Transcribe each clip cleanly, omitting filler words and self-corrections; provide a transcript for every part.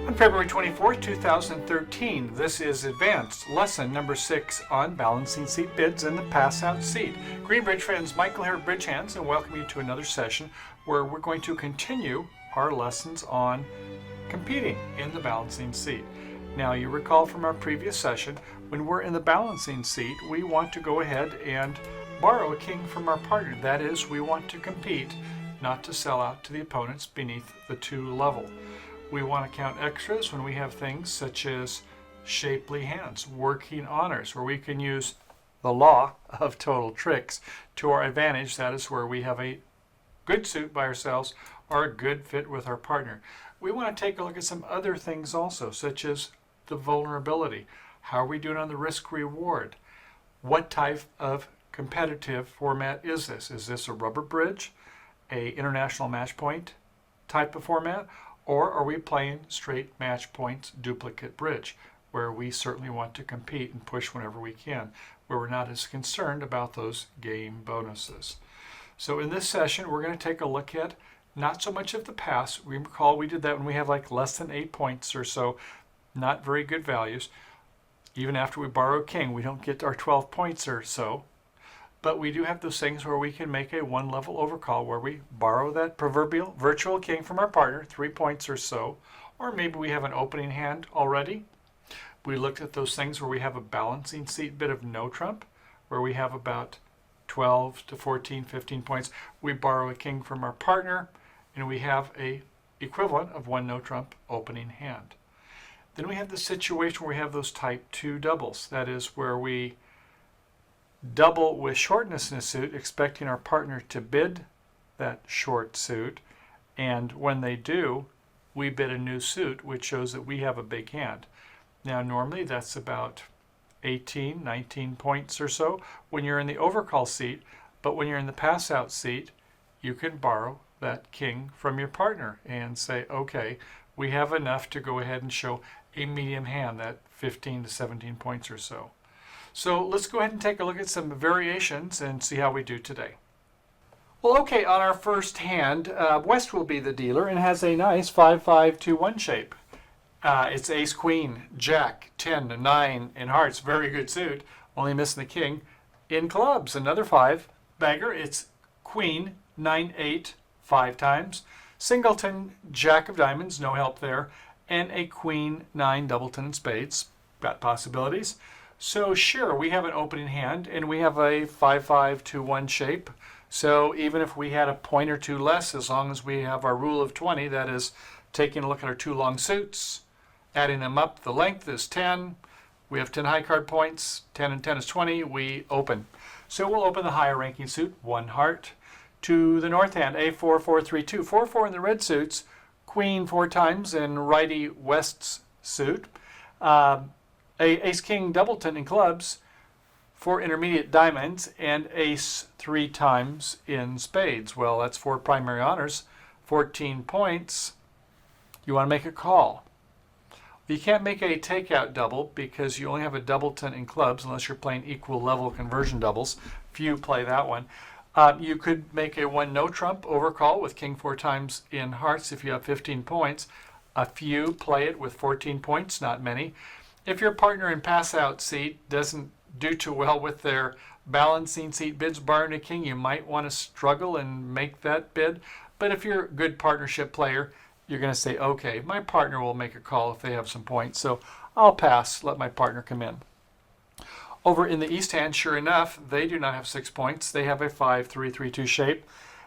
On February 24th, 2013, this is advanced lesson number 6 on balancing seat bids and the pass out seat. Greenbridge friends, Michael here at Bridge Hands, and welcome you to another session where we're going to continue our lessons on competing in the balancing seat. Now, you recall from our previous session, when we're in the balancing seat, we want to go ahead and borrow a king from our partner. That is, we want to compete, not to sell out to the opponents beneath the 2 level. We want to count extras when we have things such as shapely hands, working honors, where we can use the law of total tricks to our advantage. That is where we have a good suit by ourselves or a good fit with our partner. We want to take a look at some other things also, such as the vulnerability. How are we doing on the risk reward? What type of competitive format is this? Is this a rubber bridge, a international match point type of format? Or are we playing straight match points duplicate bridge, where we certainly want to compete and push whenever we can, where we're not as concerned about those game bonuses? So in this session, we're going to take a look at not so much of the pass. We recall we did that when we have like less than 8 points or so, not very good values. Even after we borrow a king, we don't get our 12 points or so. But we do have those things where we can make a 1-level overcall where we borrow that proverbial virtual king from our partner, 3 points or so, or maybe we have an opening hand already. We looked at those things where we have a balancing seat bit of no trump, where we have about 12 to 14, 15 points. We borrow a king from our partner, and we have a equivalent of 1 no trump opening hand. Then we have the situation where we have those type 2 doubles. That is where we double with shortness in a suit, expecting our partner to bid that short suit, and when they do, we bid a new suit, which shows that we have a big hand. Now, normally that's about 18, 19 points or so when you're in the overcall seat, but when you're in the pass out seat, you can borrow that king from your partner and say, okay, we have enough to go ahead and show a medium hand, that 15 to 17 points or so. So let's go ahead and take a look at some variations and see how we do today. Well, okay, on our first hand, West will be the dealer and has a nice 5-5-2-1 shape. It's ace, queen, jack, 10, 9 in hearts. Very good suit, only missing the king. In clubs, another 5 bagger. It's queen, 9, 8, 5 times. Singleton, jack of diamonds, no help there. And a queen, 9, doubleton in spades. Got possibilities. So sure, we have an opening hand and we have a 5-5-2-1 shape. So even if we had a point or 2 less, as long as we have our rule of 20, that is taking a look at our 2 long suits, adding them up, the length is 10. We have 10 high card points, 10 and 10 is 20, we open. So we'll open the higher ranking suit, 1 heart. To the north hand, A4, 4, 3, 2, 4, 4 in the red suits, queen 4 times in righty West's suit. Ace king doubleton in clubs, 4 intermediate diamonds, and ace 3 times in spades. Well, that's 4 primary honors, 14 points. You want to make a call. You can't make a takeout double because you only have a doubleton in clubs unless you're playing equal level conversion doubles. Few play that one. You could make a 1 no trump overcall with king 4 times in hearts if you have 15 points. A few play it with 14 points, not many. If your partner in pass out seat doesn't do too well with their balancing seat bids borrowing a king, you might want to struggle and make that bid. But if you're a good partnership player, you're going to say, okay, my partner will make a call if they have some points, so I'll pass, let my partner come in. Over in the east hand, sure enough, they do not have 6 points. They have a 5-3-3-2 shape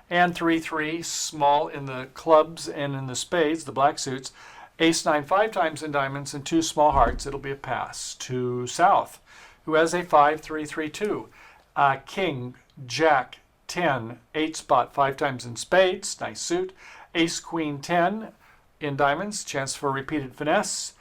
and 3-3 small in the clubs and in the spades, the black suits. Ace 9 5 times in diamonds and 2 small hearts. It'll be a pass. To south, who has a 5-3-3-2. King, jack, 10, 8 spot 5 times in spades. Nice suit. Ace queen 10 in diamonds. Chance for repeated finesse.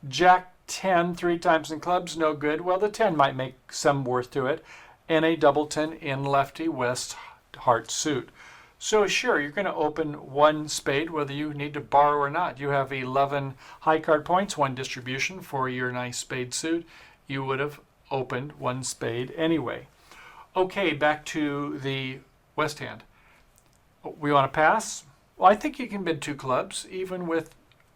Jack 10 3 times in clubs. No good. Well, the 10 might make some worth to it. And a doubleton in lefty West heart suit. So sure, you're going to open 1 spade whether you need to borrow or not. You have 11 high card points, 1 distribution for your nice spade suit. You would have opened 1 spade anyway. Okay, back to the West hand. We want to pass? Well, I think you can bid 2 clubs, even with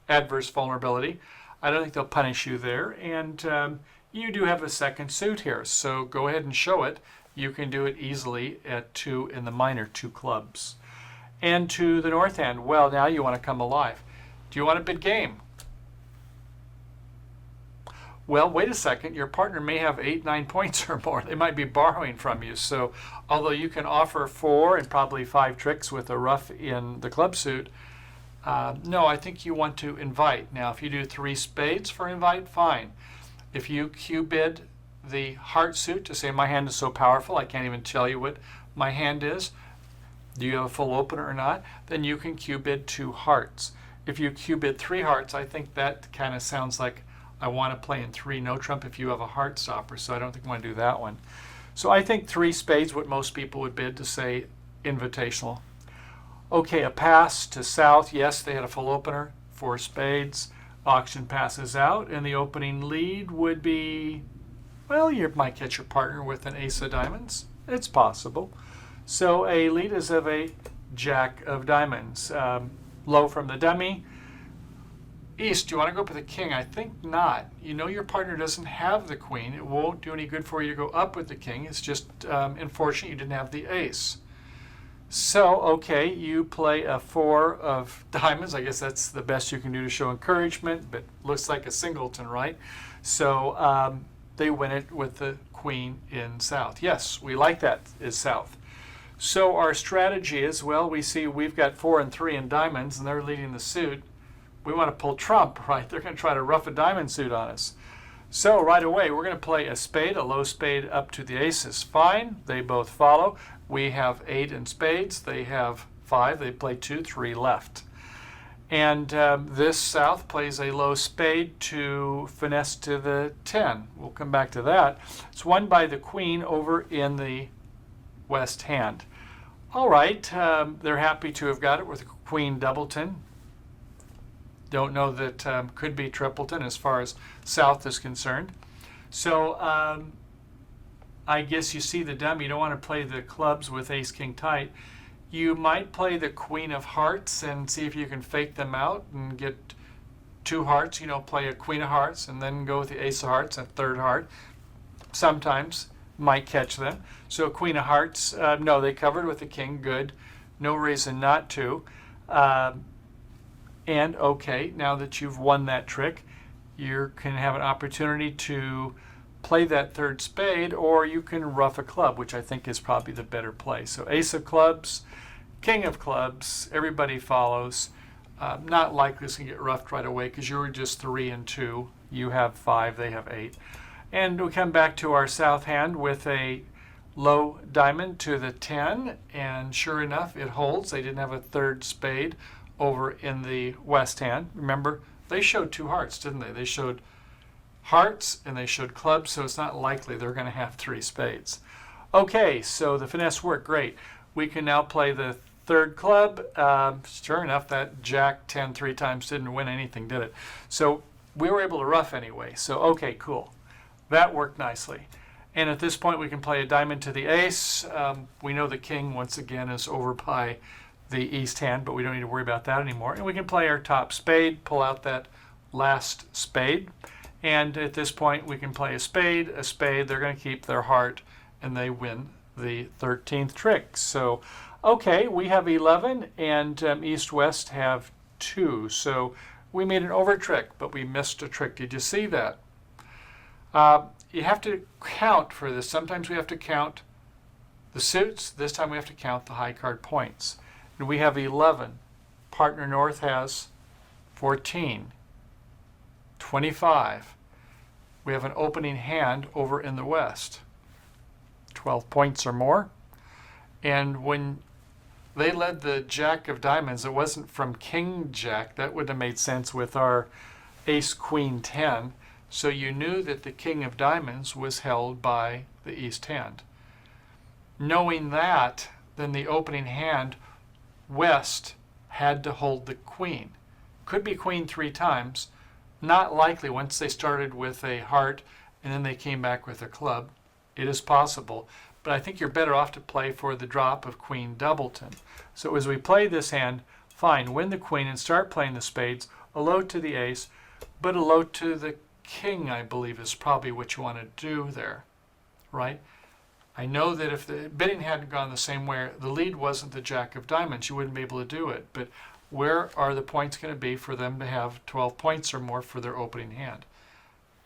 adverse vulnerability. I don't think they'll punish you there. And you do have a second suit here, so go ahead and show it. You can do it easily at 2 in the minor, 2 clubs. And to the north hand, well, now you want to come alive. Do you want a bid game? Well, wait a second. Your partner may have 8, 9 points or more. They might be borrowing from you. So although you can offer 4 and probably 5 tricks with a ruff in the club suit, no, I think you want to invite. Now, if you do 3 spades for invite, fine. If you Q-bid the heart suit to say, my hand is so powerful, I can't even tell you what my hand is, do you have a full opener or not, then you can Q-bid 2 hearts. If you Q-bid 3 hearts, I think that kind of sounds like I want to play in 3 no trump if you have a heart stopper, so I don't think I want to do that one. So I think 3 spades, what most people would bid to say invitational. Okay, a pass to south. Yes, they had a full opener, 4 spades. Auction passes out, and the opening lead would be, well, you might catch your partner with an ace of diamonds. It's possible. So a lead is of a jack of diamonds. Low from the dummy. East, do you want to go up with the king? I think not. You know your partner doesn't have the queen. It won't do any good for you to go up with the king. It's just unfortunate you didn't have the ace. So, okay, you play a 4 of diamonds. I guess that's the best you can do to show encouragement, but looks like a singleton, right? So they win it with the queen in south. Yes, we like that, is south. So our strategy is, well, we see we've got 4 and 3 in diamonds, and they're leading the suit. We want to pull trump, right? They're going to try to ruff a diamond suit on us. So right away, we're going to play a spade, a low spade up to the aces. Fine, they both follow. We have 8 in spades. They have 5. They play 2, 3 left. And this south plays a low spade to finesse to the 10. We'll come back to that. It's won by the queen over in the west hand. All right, they're happy to have got it with queen doubleton. Don't know that could be tripleton as far as south is concerned. So I guess you see the dummy. You don't want to play the clubs with ace king tight. You might play the queen of hearts and see if you can fake them out and get 2 hearts. You know, play a queen of hearts and then go with the ace of hearts, a 3rd heart. Sometimes might catch them. So queen of hearts, no, they covered with the king. Good. No reason not to. And okay, now that you've won that trick, you can have an opportunity to play that 3rd spade, or you can ruff a club, which I think is probably the better play. So ace of clubs, king of clubs, everybody follows. Not likely it's going to get ruffed right away because you were just 3 and 2. You have 5, they have 8. And we come back to our south hand with a low diamond to the 10, and sure enough, it holds. They didn't have a 3rd spade over in the west hand. Remember, they showed 2 hearts, didn't they? They showed hearts and they showed clubs, so it's not likely they're going to have 3 spades. Okay, so the finesse worked great. We can now play the 3rd club. Sure enough, that jack 10 3 times didn't win anything, did it? So we were able to ruff anyway. So okay, cool. That worked nicely. And at this point, we can play a diamond to the ace. We know the king, once again, is over by the east hand, but we don't need to worry about that anymore. And we can play our top spade, pull out that last spade. And at this point, we can play a spade. They're going to keep their heart, and they win the 13th trick. So, okay, we have 11, and east-west have 2. So we made an over trick, but we missed a trick. Did you see that? You have to count for this. Sometimes we have to count the suits. This time we have to count the high card points. And we have 11. Partner north has 14. 25. We have an opening hand over in the west. 12 points or more. And when they led the jack of diamonds, it wasn't from king jack. That would have made sense with our ace queen 10. So you knew that the king of diamonds was held by the east hand. Knowing that, then the opening hand west had to hold the queen. Could be queen 3 times. Not likely once they started with a heart and then they came back with a club. It is possible, but I think you're better off to play for the drop of queen doubleton. So as we play this hand, fine, win the queen and start playing the spades, a load to the ace, but a load to the king, I believe, is probably what you want to do there, right? I know that if the bidding hadn't gone the same way, the lead wasn't the jack of diamonds, you wouldn't be able to do it. But where are the points going to be for them to have 12 points or more for their opening hand?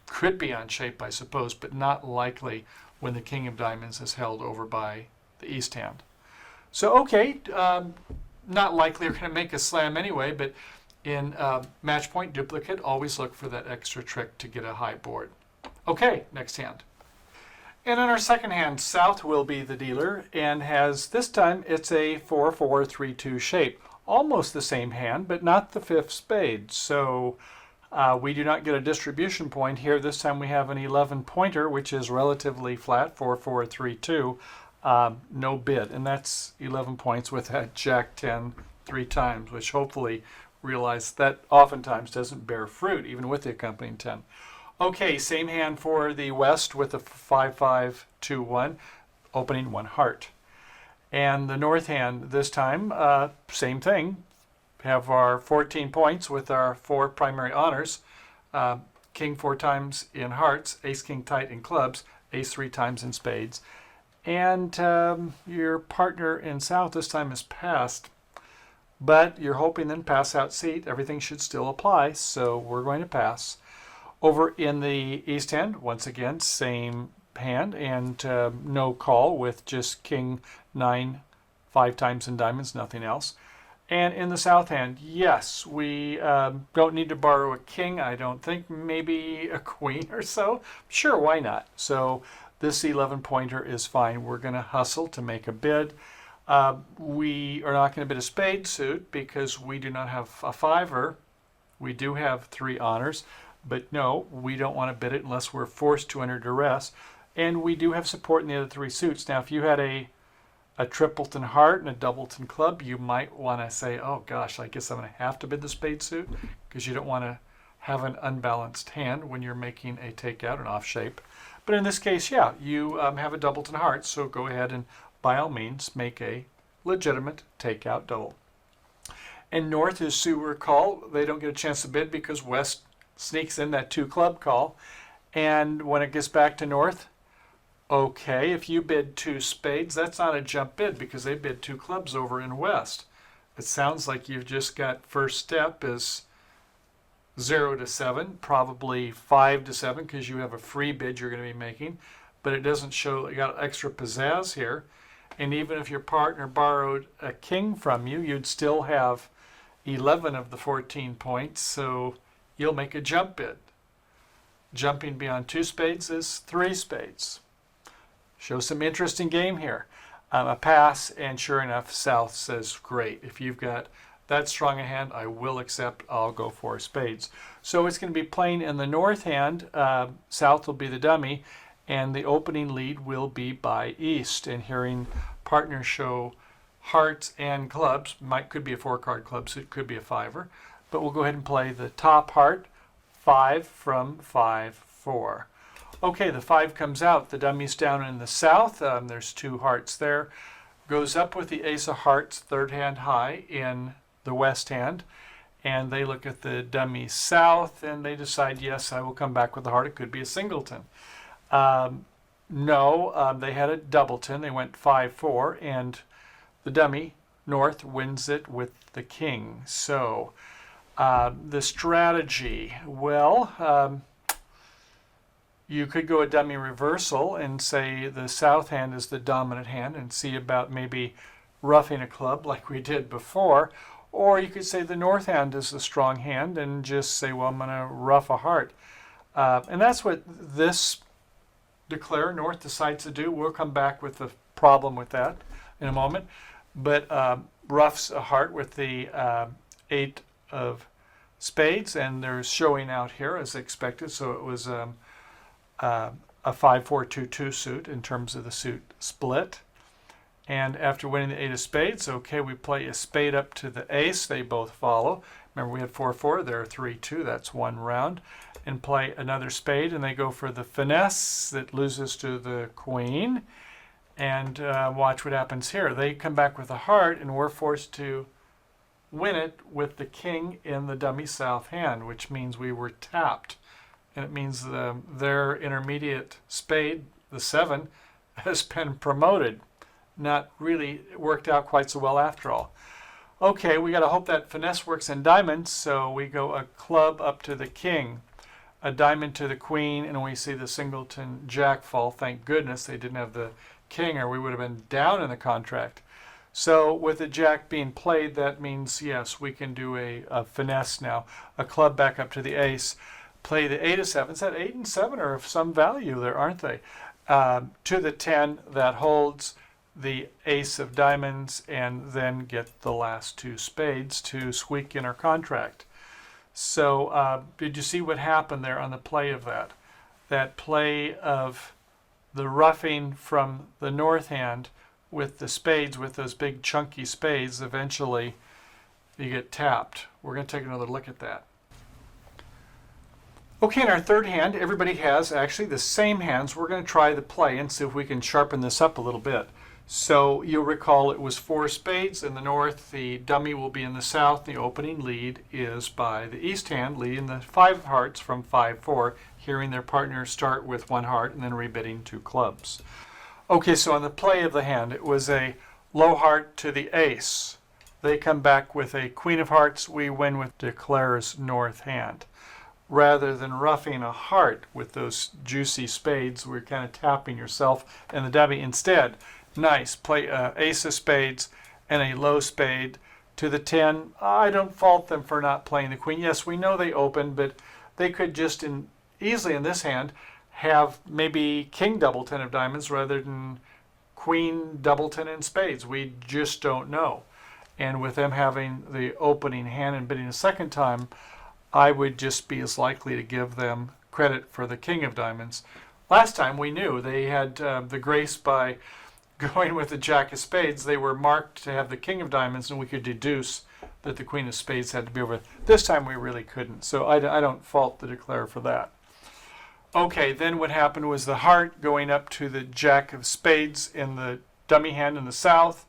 Could be on shape, I suppose, but not likely when the king of diamonds is held over by the east hand. So, okay, not likely they're going to make a slam anyway, but in match point duplicate, always look for that extra trick to get a high board. Okay, next hand. And in our second hand, South will be the dealer and has, this time, it's a 4-4-3-2 shape. Almost the same hand, but not the fifth spade. So we do not get a distribution point here. This time we have an 11 pointer, which is relatively flat, 4-4-3-2. No bid, and that's 11 points with that Jack 10 3 times, which hopefully realize that oftentimes doesn't bear fruit, even with the accompanying 10. Okay, same hand for the West with a 5-5-2-1, opening 1 heart. And the North hand this time, same thing. Have our 14 points with our 4 primary honors. King 4 times in hearts, Ace King tight in clubs, Ace 3 times in spades. And your partner in South this time is passed. But you're hoping then pass out seat. Everything should still apply, so we're going to pass. Over in the East hand, once again, same hand and no call with just King 9 5 times in diamonds, nothing else. And in the South hand, yes, we don't need to borrow a king, I don't think, maybe a queen or so. Sure, why not? So this 11 pointer is fine. We're going to hustle to make a bid. We are not going to bid a spade suit because we do not have a fiver. We do have 3 honors. But no, we don't want to bid it unless we're forced to under duress. And we do have support in the other 3 suits. Now, if you had a tripleton heart and a doubleton club, you might want to say, oh gosh, I guess I'm going to have to bid the spade suit, because you don't want to have an unbalanced hand when you're making a takeout, an off shape. But in this case, yeah, you have a doubleton heart, so go ahead and by all means make a legitimate takeout double. And North is Sewer call. They don't get a chance to bid because West sneaks in that 2 club call. And when it gets back to North, okay, if you bid 2 spades, that's not a jump bid because they bid 2 clubs over in West. It sounds like you've just got first step is 0 to 7, probably 5 to 7 because you have a free bid you're going to be making, but it doesn't show you got extra pizzazz here. And even if your partner borrowed a king from you, you'd still have 11 of the 14 points, so you'll make a jump bid. Jumping beyond 2 spades is 3 spades. Show some interesting game here. A pass, and sure enough, South says, great. If you've got that strong a hand, I will accept. I'll go for spades. So it's going to be playing in the North hand. South will be the dummy, and the opening lead will be by East. And hearing partners show hearts and clubs, could be a 4-card club, so it could be a fiver. But we'll go ahead and play the top heart, 5 from 5-4. Okay, the 5 comes out. The dummy's down in the South. There's 2 hearts there. Goes up with the Ace of Hearts, 3rd hand high in the West hand. And they look at the dummy South and they decide, yes, I will come back with the heart. It could be a singleton. No, they had a doubleton. They went 5-4, and the dummy, North, wins it with the king. So the strategy, well, you could go a dummy reversal and say the South hand is the dominant hand and see about maybe roughing a club like we did before. Or you could say the North hand is the strong hand and just say, well, I'm going to rough a heart. And that's what this declare North decides to do. We'll come back with the problem with that in a moment. But roughs a heart with the 8 of spades, and they're showing out here as expected. So it was a 5-4-2-2 suit in terms of the suit split. And after winning the 8 of spades, okay, we play a spade up to the ace. They both follow. Remember, we had 4-4. There are 3-2. That's 1 round. And play another spade, and they go for the finesse that loses to the queen. And watch what happens here. They come back with a heart, and we're forced to win it with the king in the dummy south hand, which means we were tapped. And it means their intermediate spade, the 7, has been promoted. Not really worked out quite so well after all. Okay, we got to hope that finesse works in diamonds, so we go a club up to the king, a diamond to the queen, and we see the singleton jack fall. Thank goodness they didn't have the king, or we would have been down in the contract. So with the jack being played, that means, yes, we can do a finesse now. A club back up to the ace. Play the 8 of 7. That 8 and 7 are of some value there, aren't they? To the 10, that holds the ace of diamonds, and then get the last 2 spades to squeak in our contract. So did you see what happened there on the play of that? That play of the roughing from the north hand with the spades, with those big chunky spades, eventually you get tapped. We're going to take another look at that. Okay, in our third hand, everybody has actually the same hands. We're going to try the play and see if we can sharpen this up a little bit. So you'll recall it was 4 spades in the north, the dummy will be in the south, the opening lead is by the east hand, leading the 5 of hearts from 5-4, hearing their partner start with 1 heart and then rebidding 2 clubs. Okay, so on the play of the hand, it was a low heart to the ace. They come back with a queen of hearts, we win with Declare's north hand. Rather than roughing a heart with those juicy spades, we're kind of tapping yourself and the dummy instead. Nice, play ace of spades and a low spade to the 10. I don't fault them for not playing the queen. Yes, we know they opened, but they could just easily in this hand have maybe king double 10 of diamonds rather than queen double 10 in spades. We just don't know. And with them having the opening hand and bidding a second time, I would just be as likely to give them credit for the king of diamonds. Last time we knew they had the grace by going with the jack of spades. They were marked to have the king of diamonds, and we could deduce that the queen of spades had to be over. This time we really couldn't, so I don't fault the declarer for that. Okay, then what happened was the heart going up to the jack of spades in the dummy hand in the south.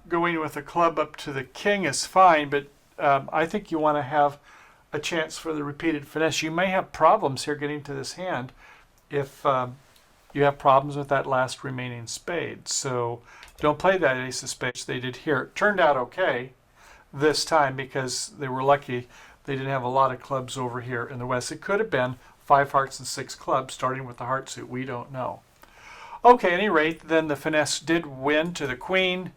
Going with a club up to the king is fine, but I think you want to have a chance for the repeated finesse. You may have problems here getting to this hand if you have problems with that last remaining spade. So don't play that ace of spades they did here. It turned out okay this time because they were lucky they didn't have a lot of clubs over here in the west. It could have been 5 hearts and 6 clubs starting with the heart suit. We don't know. Okay, at any rate, then the finesse did win to the queen.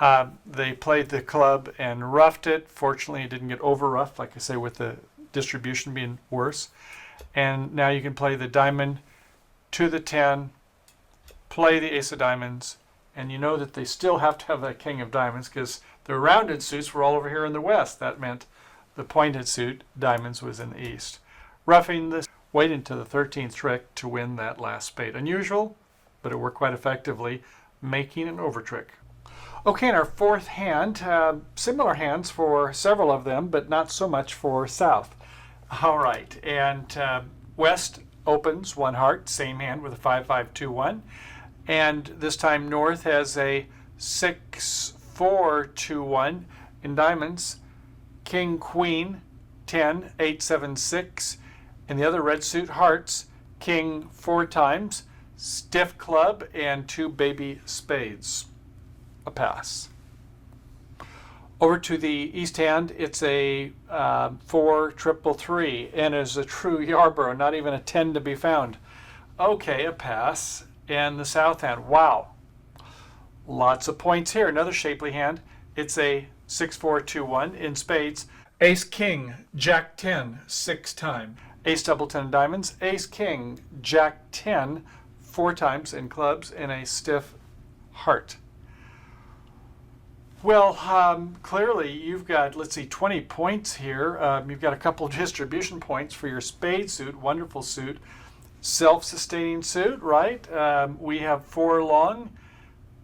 They played the club and roughed it. Fortunately, it didn't get over roughed, like I say, with the distribution being worse. And now you can play the diamond to the 10, play the ace of diamonds, and you know that they still have to have that king of diamonds because the rounded suits were all over here in the west. That meant the pointed suit, diamonds, was in the east. Roughing this, waiting to the 13th trick to win that last spade. Unusual, but it worked quite effectively, making an over trick. Okay, in our fourth hand, similar hands for several of them, but not so much for south. All right, and west opens 1 heart, same hand with a 5-5-2-1, and this time north has a 6-4-2-1 in diamonds, king, queen, 10, 8-7-6, and the other red suit hearts, king 4 times, stiff club, and 2 baby spades. A pass. Over to the east hand, it's a 4-3-3, and is a true Yarborough, not even a 10 to be found. Okay, a pass. And the south hand, wow. Lots of points here. Another shapely hand. It's a 6-4-2-1 in spades. Ace, king, jack 10, 6 times. Ace double 10 diamonds. Ace, king, jack 10, 4 times in clubs, and a stiff heart. Well, clearly you've got, let's see, 20 points here. You've got a couple of distribution points for your spade suit, wonderful suit, self-sustaining suit, right? We have 4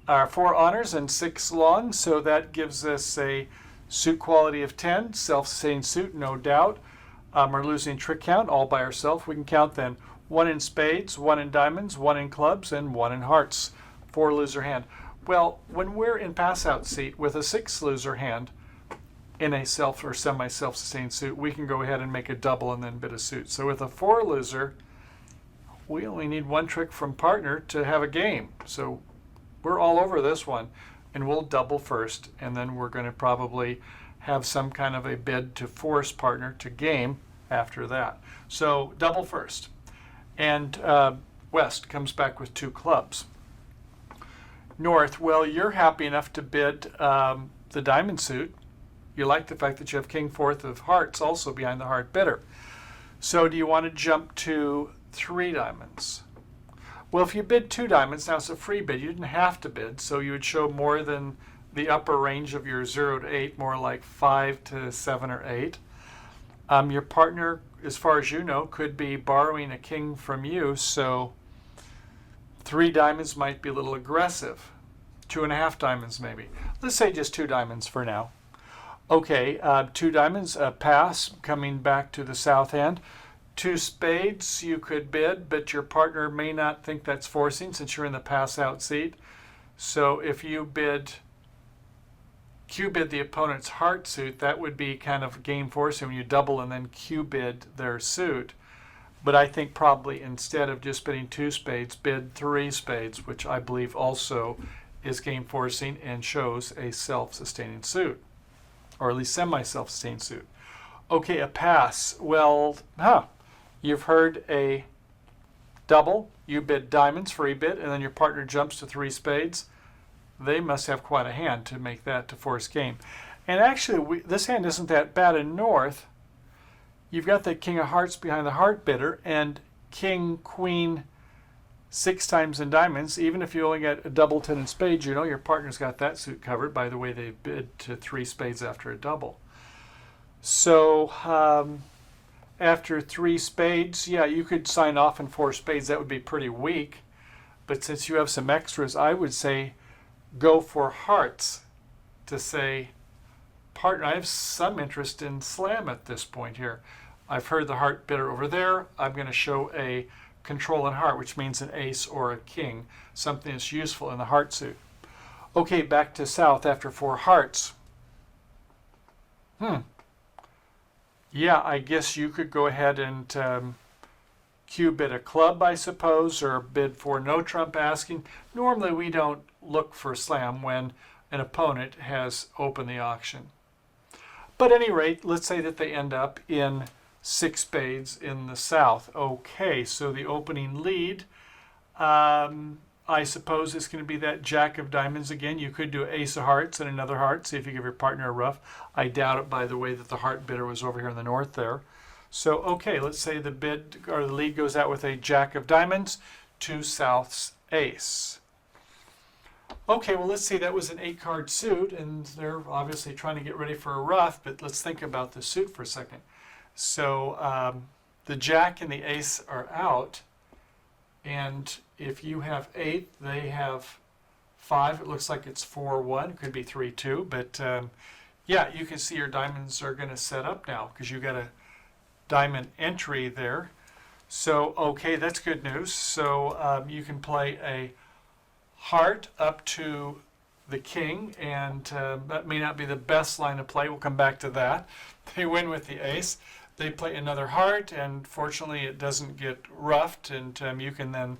honors and 6 long, so that gives us a suit quality of 10, self-sustaining suit, no doubt. Our losing trick count all by ourselves. We can count then 1 in spades, 1 in diamonds, 1 in clubs, and 1 in hearts. 4 loser hand. Well, when we're in pass-out seat with a 6 loser hand, in a self or semi-self-sustained suit, we can go ahead and make a double and then bid a suit. So with a 4 loser, we only need one trick from partner to have a game. So we're all over this one, and we'll double first, and then we're going to probably have some kind of a bid to force partner to game after that. So double first. And West comes back with 2 clubs. North, well, you're happy enough to bid the diamond suit. You like the fact that you have king 4th of hearts also behind the heart bidder. So do you want to jump to 3 diamonds? Well, if you bid 2 diamonds, now it's a free bid. You didn't have to bid, so you would show more than the upper range of your 0 to 8, more like 5 to 7 or 8. Your partner, as far as you know, could be borrowing a king from you, so 3 diamonds might be a little aggressive. 2.5 diamonds maybe. Let's say just 2 diamonds for now. Okay, 2 diamonds, pass, coming back to the south hand. 2 spades you could bid, but your partner may not think that's forcing since you're in the pass out seat. So if you bid Q bid the opponent's heart suit, that would be kind of game forcing when you double and then Q bid their suit. But I think probably instead of just bidding 2 spades, bid 3 spades, which I believe also is game forcing and shows a self-sustaining suit, or at least semi-self-sustained suit. Okay, a pass. Well, you've heard a double. You bid diamonds, free bid, and then your partner jumps to 3 spades. They must have quite a hand to make that to force game. And actually, this hand isn't that bad in North. You've got the king of hearts behind the heart bidder and king, queen, 6 times in diamonds. Even if you only get a double 10 in spades, you know your partner's got that suit covered by the way they bid to 3 spades after a double. So after 3 spades, yeah, you could sign off in 4 spades. That would be pretty weak. But since you have some extras, I would say go for hearts to say, partner, I have some interest in slam at this point here. I've heard the heart bidder over there. I'm going to show a control in heart, which means an ace or a king, something that's useful in the heart suit. Okay, back to south after 4 hearts. Yeah, I guess you could go ahead and Q bid a club, I suppose, or bid for no trump asking. Normally we don't look for slam when an opponent has opened the auction. But at any rate, let's say that they end up in 6 spades in the south. Okay, so the opening lead, I suppose it's going to be that jack of diamonds again. You could do ace of hearts and another heart, see if you give your partner a ruff. I doubt it by the way that the heart bidder was over here in the north there. So, okay, let's say the bid or the lead goes out with a jack of diamonds to south's ace. Okay, well, let's see, that was an 8-card suit, and they're obviously trying to get ready for a ruff, but let's think about the suit for a second. So the jack and the ace are out, and if you have 8, they have 5. It looks like it's 4-1. It could be 3-2, but yeah, you can see your diamonds are going to set up now because you got a diamond entry there. So, okay, that's good news. So you can play a heart up to the king, and that may not be the best line of play. We'll come back to that. They win with the ace. They play another heart, and fortunately it doesn't get roughed, and you can then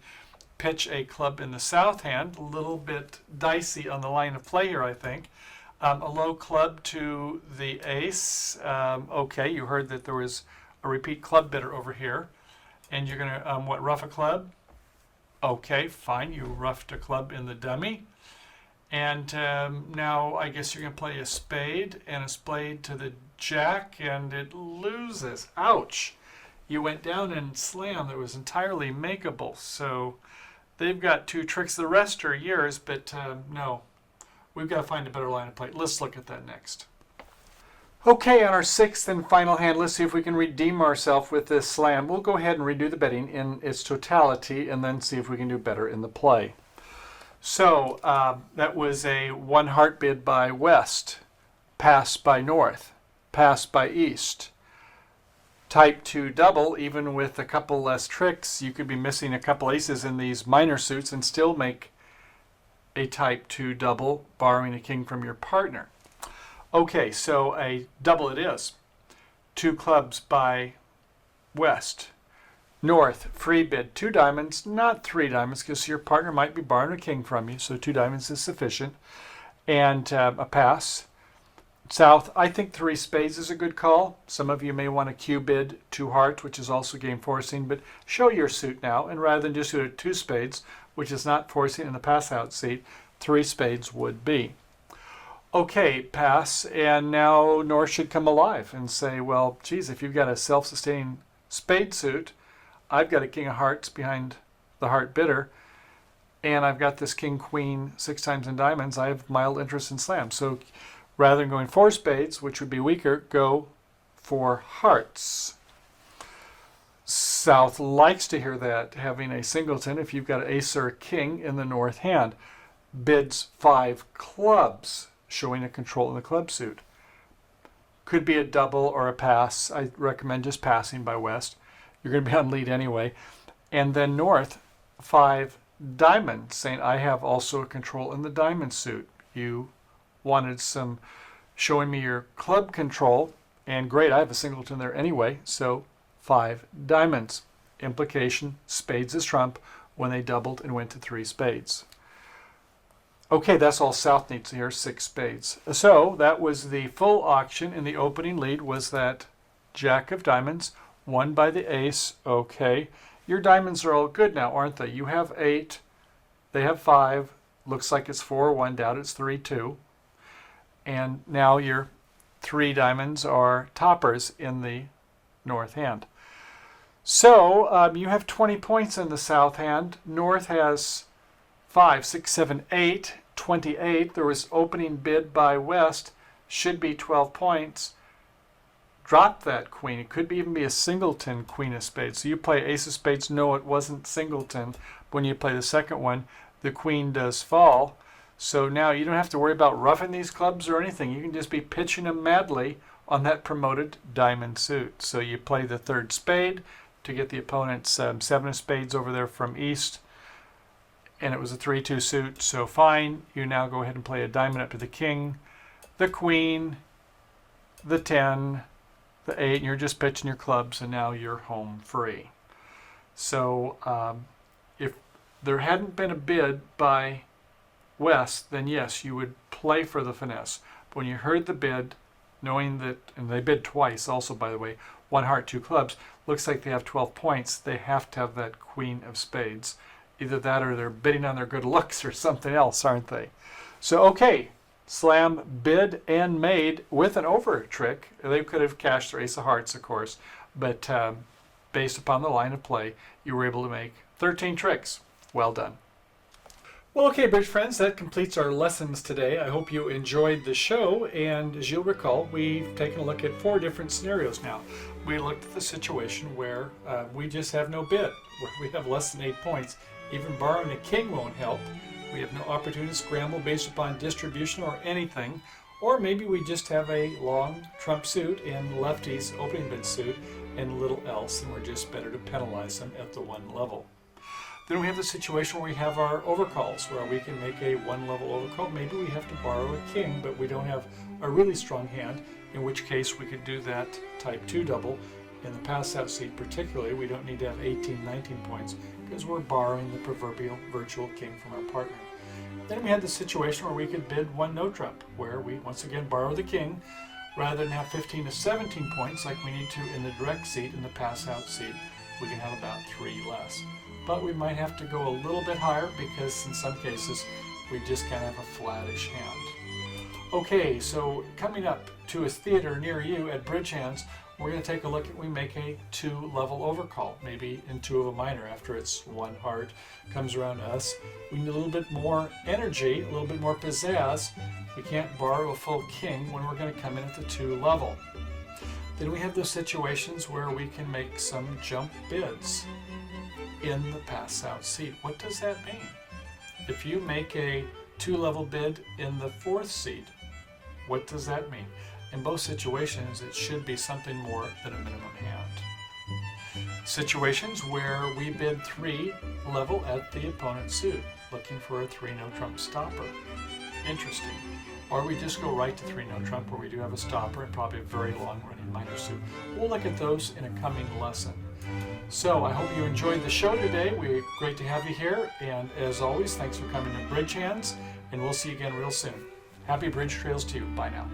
pitch a club in the south hand. A little bit dicey on the line of play here, I think. A low club to the ace. Okay, you heard that there was a repeat club bidder over here, and you're going to, rough a club? Okay, fine, you roughed a club in the dummy. And now I guess you're going to play a spade and a spade to the jack, and it loses. Ouch! You went down and slammed. That was entirely makeable. So they've got 2 tricks. The rest are yours, but no. We've got to find a better line of play. Let's look at that next. Okay, on our 6th and final hand, let's see if we can redeem ourselves with this slam. We'll go ahead and redo the betting in its totality and then see if we can do better in the play. So that was a 1 heart bid by West, pass by North, pass by East. Type 2 double, even with a couple less tricks, you could be missing a couple aces in these minor suits and still make a type 2 double, borrowing a king from your partner. Okay, so a double it is. 2 clubs by West. North, free bid, 2 diamonds, not 3 diamonds, because your partner might be borrowing a king from you, so 2 diamonds is sufficient. And a pass. South, I think 3 spades is a good call. Some of you may want to Q bid 2 hearts, which is also game forcing, but show your suit now, and rather than just do 2 spades, which is not forcing in the pass out seat, 3 spades would be. Okay, pass, and now North should come alive and say, well, geez, if you've got a self-sustaining spade suit, I've got a king of hearts behind the heart bidder, and I've got this king queen 6 times in diamonds. I have mild interest in slam. So rather than going 4 spades, which would be weaker, go for hearts. South likes to hear that, having a singleton if you've got an ace or a king in the north hand. Bids 5 clubs, showing a control in the club suit. Could be a double or a pass. I recommend just passing by West. You're going to be on lead anyway. And then North, 5 diamonds, saying I have also a control in the diamond suit. You wanted some showing me your club control, and great, I have a singleton there anyway, so 5 diamonds. Implication, spades is trump when they doubled and went to 3 spades. Okay, that's all South needs to hear, 6 spades. So that was the full auction. In the opening lead was that Jack of diamonds, won by the ace. Okay, your diamonds are all good now, aren't they? You have 8, they have 5, looks like it's 4-1, doubt it's 3-2. And now your 3 diamonds are toppers in the north hand. So you have 20 points in the south hand. North has 5, 6, 7, 8, 28. There was opening bid by West, should be 12 points. Drop that queen. It could even be a singleton queen of spades. So you play ace of spades. No, it wasn't singleton. When you play the second one, the queen does fall. So now you don't have to worry about roughing these clubs or anything. You can just be pitching them madly on that promoted diamond suit. So you play the 3rd spade to get the opponent's 7 of spades over there from east. And it was a 3-2 suit, so fine. You now go ahead and play a diamond up to the king, the queen, the 10, the 8, and you're just pitching your clubs, and now you're home free. So if there hadn't been a bid by West, then yes, you would play for the finesse. But when you heard the bid, knowing that, and they bid twice also, by the way, 1 heart, 2 clubs, looks like they have 12 points, they have to have that queen of spades. Either that or they're bidding on their good looks or something else, aren't they? So, okay, slam bid and made with an over trick. They could have cashed their ace of hearts, of course, but based upon the line of play, you were able to make 13 tricks. Well done. Well, okay, bridge friends, that completes our lessons today. I hope you enjoyed the show, and as you'll recall, we've taken a look at 4 different scenarios now. We looked at the situation where we just have no bid, where we have less than 8 points. Even borrowing a king won't help. We have no opportunity to scramble based upon distribution or anything. Or maybe we just have a long trump suit and lefty's opening bid suit and little else, and we're just better to penalize them at the 1 level. Then we have the situation where we have our overcalls, where we can make a 1-level overcall. Maybe we have to borrow a king, but we don't have a really strong hand, in which case we could do that type 2 double. In the pass-out seat particularly, we don't need to have 18, 19 points because we're borrowing the proverbial virtual king from our partner. Then we had the situation where we could bid 1 no trump, where we once again borrow the king. Rather than have 15 to 17 points like we need to in the direct seat, in the pass-out seat, we can have about 3 less. But we might have to go a little bit higher because in some cases we just kind of have a flattish hand. Okay, so coming up to a theater near you at Bridge Hands, we're going to take a look at, we make a 2-level overcall, maybe in 2 of a minor after it's 1 heart comes around us. We need a little bit more energy, a little bit more pizzazz. We can't borrow a full king when we're going to come in at the 2 level. Then we have those situations where we can make some jump bids in the pass-out seat. What does that mean? If you make a 2-level bid in the 4th seat, what does that mean? In both situations, it should be something more than a minimum hand. Situations where we bid 3 level at the opponent's suit, looking for a 3 no trump stopper. Interesting. or we just go right to 3-note trump, where we do have a stopper and probably a very long running minor suit. We'll look at those in a coming lesson. So I hope you enjoyed the show today. We're great to have you here, and as always, thanks for coming to Bridge Hands, and we'll see you again real soon. Happy Bridge Trails to you. Bye now.